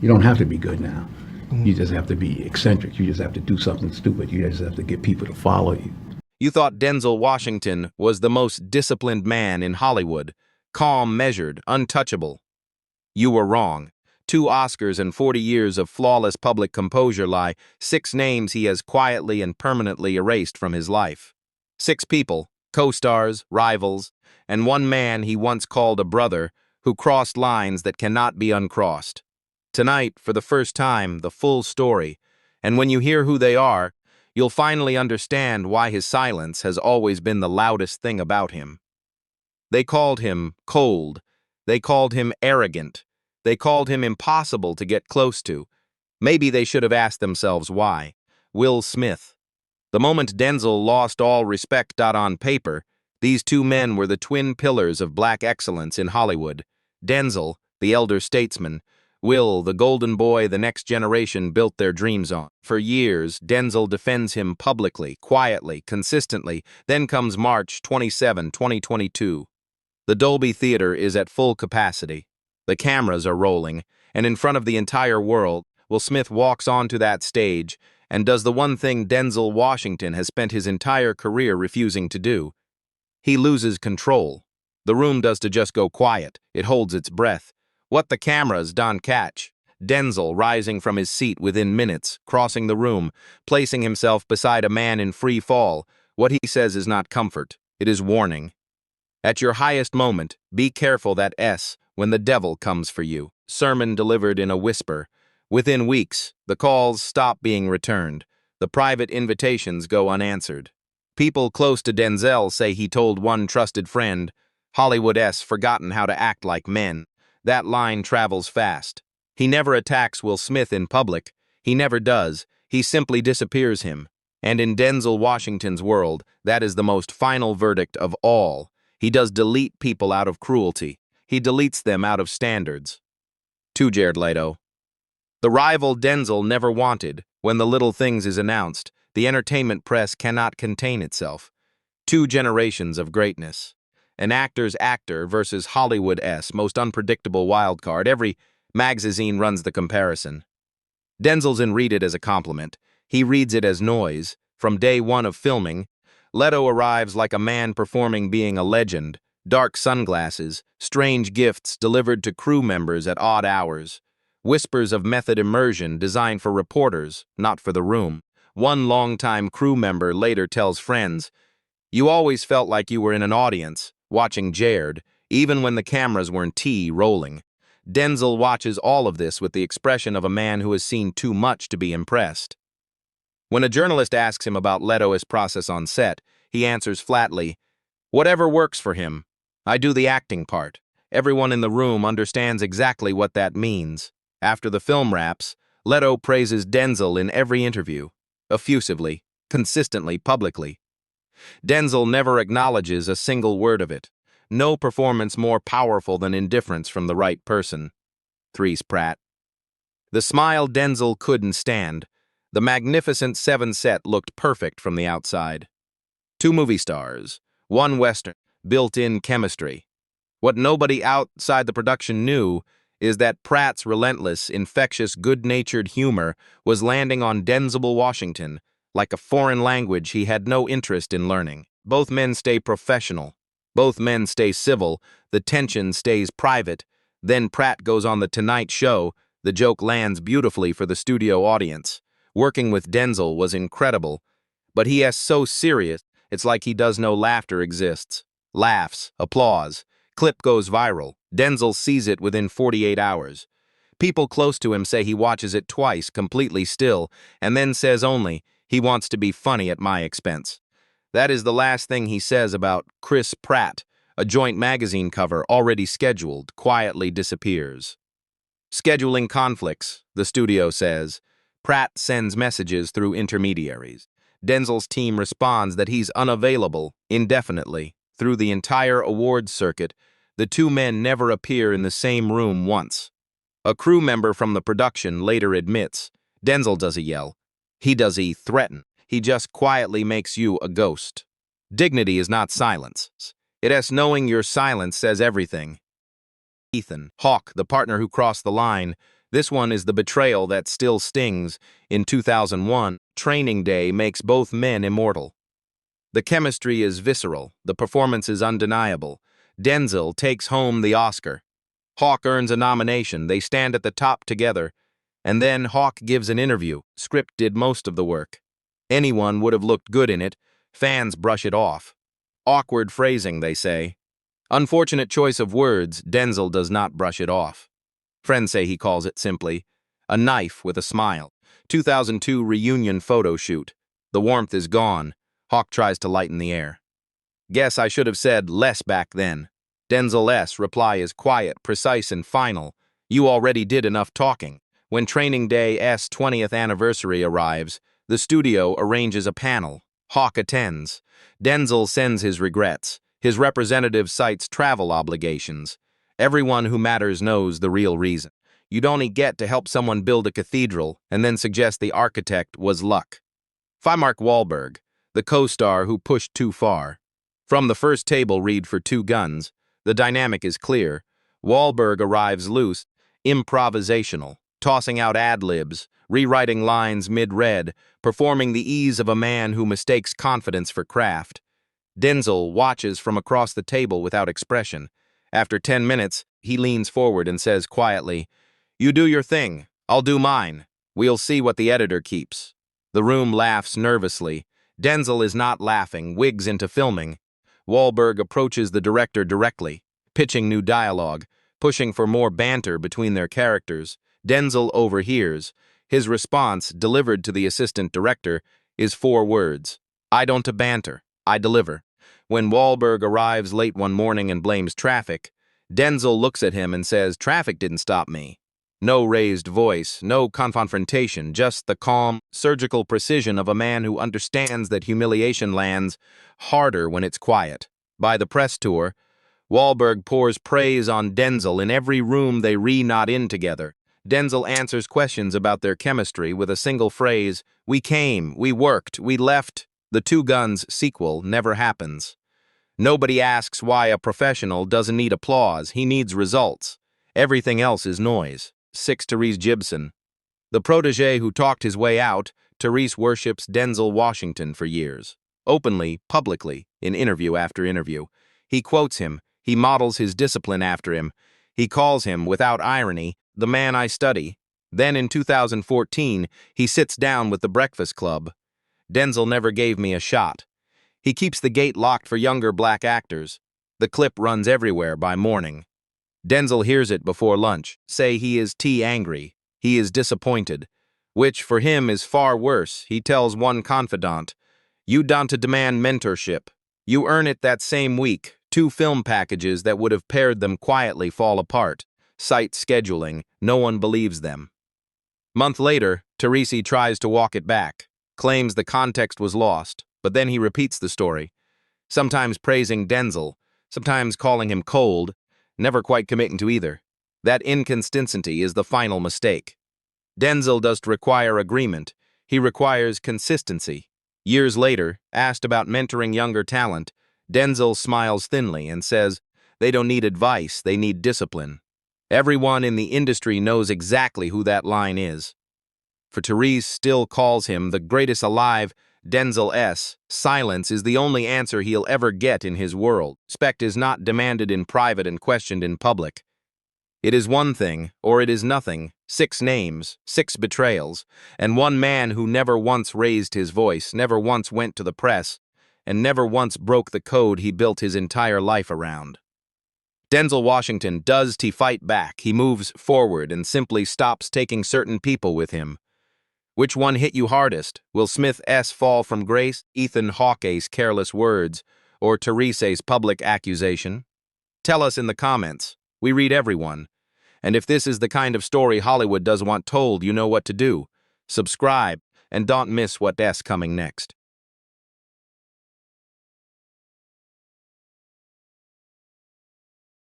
You don't have to be good now. You just have to be eccentric. You just have to do something stupid. You just have to get people to follow you. You thought Denzel Washington was the most disciplined man in Hollywood, calm, measured, untouchable. You were wrong. 2 Oscars and 40 years of flawless public composure lie 6 names he has quietly and permanently erased from his life. 6 people, co-stars, rivals, and 1 man he once called a brother who crossed lines that cannot be uncrossed. Tonight, for the first time, the full story, and when you hear who they are, you'll finally understand why his silence has always been the loudest thing about him. They called him cold. They called him arrogant. They called him impossible to get close to. Maybe they should have asked themselves why. Will Smith. The moment Denzel lost all respect on paper, these 2 men were the twin pillars of black excellence in Hollywood. Denzel, the elder statesman, Will, the golden boy the next generation built their dreams on. For years, Denzel defends him publicly, quietly, consistently. Then comes March 27, 2022. The Dolby Theater is at full capacity. The cameras are rolling, and in front of the entire world, Will Smith walks onto that stage and does the one thing Denzel Washington has spent his entire career refusing to do. He loses control. The room does to just go quiet. It holds its breath. What the cameras don't catch. Denzel rising from his seat within minutes, crossing the room, placing himself beside a man in free fall. What he says is not comfort. It is warning. At your highest moment, be careful that when the devil comes for you. Sermon delivered in a whisper. Within weeks, the calls stop being returned. The private invitations go unanswered. People close to Denzel say he told one trusted friend, Hollywood's forgotten how to act like men. That line travels fast. He never attacks Will Smith in public. He never does. He simply disappears him. And in Denzel Washington's world, that is the most final verdict of all. He does delete people out of cruelty. He deletes them out of standards. To Jared Leto. The rival Denzel never wanted. When The Little Things is announced, the entertainment press cannot contain itself. 2 generations of greatness. An actor's actor versus Hollywood's most unpredictable wildcard. Every magazine runs the comparison. Denzel's in read it as a compliment. He reads it as noise. From day 1 of filming, Leto arrives like a man performing being a legend. Dark sunglasses, strange gifts delivered to crew members at odd hours. Whispers of method immersion designed for reporters, not for the room. One longtime crew member later tells friends, "You always felt like you were in an audience, watching Jared, even when the cameras weren't rolling." Denzel watches all of this with the expression of a man who has seen too much to be impressed. When a journalist asks him about Leto's process on set, he answers flatly, "Whatever works for him. I do the acting part." Everyone in the room understands exactly what that means. After the film wraps, Leto praises Denzel in every interview, effusively, consistently, publicly. Denzel never acknowledges a single word of it. No performance more powerful than indifference from the right person. Chris Pratt. The smile Denzel couldn't stand. The magnificent 7 set looked perfect from the outside. 2 movie stars, 1 Western, built-in chemistry. What nobody outside the production knew is that Pratt's relentless, infectious, good-natured humor was landing on Denzel Washington like a foreign language he had no interest in learning. Both men stay professional. Both men stay civil. The tension stays private. Then Pratt goes on The Tonight Show. The joke lands beautifully for the studio audience. Working with Denzel was incredible, but he is so serious, it's like he does know laughter exists. Laughs, applause. Clip goes viral. Denzel sees it within 48 hours. People close to him say he watches it twice, completely still, and then says only, "He wants to be funny at my expense." That is the last thing he says about Chris Pratt. A joint magazine cover already scheduled quietly disappears. Scheduling conflicts, the studio says. Pratt sends messages through intermediaries. Denzel's team responds that he's unavailable indefinitely. Through the entire awards circuit, the 2 men never appear in the same room once. A crew member from the production later admits, Denzel doesn't yell. He doesn't threaten. He just quietly makes you a ghost. Dignity is not silence. It is knowing your silence says everything. Ethan Hawke, the partner who crossed the line, This one is the betrayal that still stings. In 2001, Training Day makes both men immortal. The chemistry is visceral, the performance is undeniable. Denzel takes home the Oscar. Hawke earns a nomination, they stand at the top together. And then Hawke gives an interview. Script did most of the work. Anyone would have looked good in it. Fans brush it off. Awkward phrasing, they say. Unfortunate choice of words, Denzel does not brush it off. Friends say he calls it simply a knife with a smile. 2002 reunion photo shoot. The warmth is gone. Hawke tries to lighten the air. Guess I should have said less back then. Denzel's reply is quiet, precise, and final. You already did enough talking. When Training Day's 20th anniversary arrives, the studio arranges a panel. Hawke attends. Denzel sends his regrets. His representative cites travel obligations. Everyone who matters knows the real reason. You don't get to help someone build a cathedral and then suggest the architect was luck. Mark Wahlberg, the co-star who pushed too far. From the first table read for Two Guns, the dynamic is clear. Wahlberg arrives loose, improvisational, tossing out ad-libs, rewriting lines mid-read, performing the ease of a man who mistakes confidence for craft. Denzel watches from across the table without expression. After 10 minutes, he leans forward and says quietly, "You do your thing, I'll do mine. We'll see what the editor keeps." The room laughs nervously. Denzel is not laughing, wigs into filming. Wahlberg approaches the director directly, pitching new dialogue, pushing for more banter between their characters. Denzel overhears. His response, delivered to the assistant director, is 4 words. "I don't banter, I deliver." When Wahlberg arrives late one morning and blames traffic, Denzel looks at him and says, "Traffic didn't stop me." No raised voice, no confrontation, just the calm, surgical precision of a man who understands that humiliation lands harder when it's quiet. By the press tour, Wahlberg pours praise on Denzel in every room they re-nod in together. Denzel answers questions about their chemistry with a single phrase, "We came, we worked, we left." The Two Guns sequel never happens. Nobody asks why a professional doesn't need applause, he needs results. Everything else is noise. 6. Tyrese Gibson. The protege who talked his way out, Tyrese worships Denzel Washington for years. Openly, publicly, in interview after interview. He quotes him, he models his discipline after him. He calls him, without irony, the man I study. Then in 2014, he sits down with the Breakfast Club. Denzel never gave me a shot. He keeps the gate locked for younger black actors. The clip runs everywhere by morning. Denzel hears it before lunch, say he is angry, he is disappointed, which for him is far worse. He tells one confidant, "You don't demand mentorship. You earn it that same week." 2 film packages that would have paired them quietly fall apart. Site scheduling, no one believes them. Month later, Tyrese tries to walk it back, claims the context was lost, but then he repeats the story, sometimes praising Denzel, sometimes calling him cold, never quite committing to either. That inconsistency is the final mistake. Denzel doesn't require agreement, he requires consistency. Years later, asked about mentoring younger talent, Denzel smiles thinly and says, "They don't need advice, they need discipline." Everyone in the industry knows exactly who that line is. For Tyrese still calls him the greatest alive. Denzel's silence is the only answer he'll ever get in his world. Respect is not demanded in private and questioned in public. It is one thing, or it is nothing. 6 names, 6 betrayals, and one man who never once raised his voice, never once went to the press, and never once broke the code he built his entire life around. Denzel Washington does fight back. He moves forward and simply stops taking certain people with him. Which one hit you hardest? Will Smith's fall from grace, Ethan Hawke's careless words, or Tyrese's public accusation? Tell us in the comments. We read everyone. And if this is the kind of story Hollywood does want told, you know what to do. Subscribe, and don't miss what's coming next.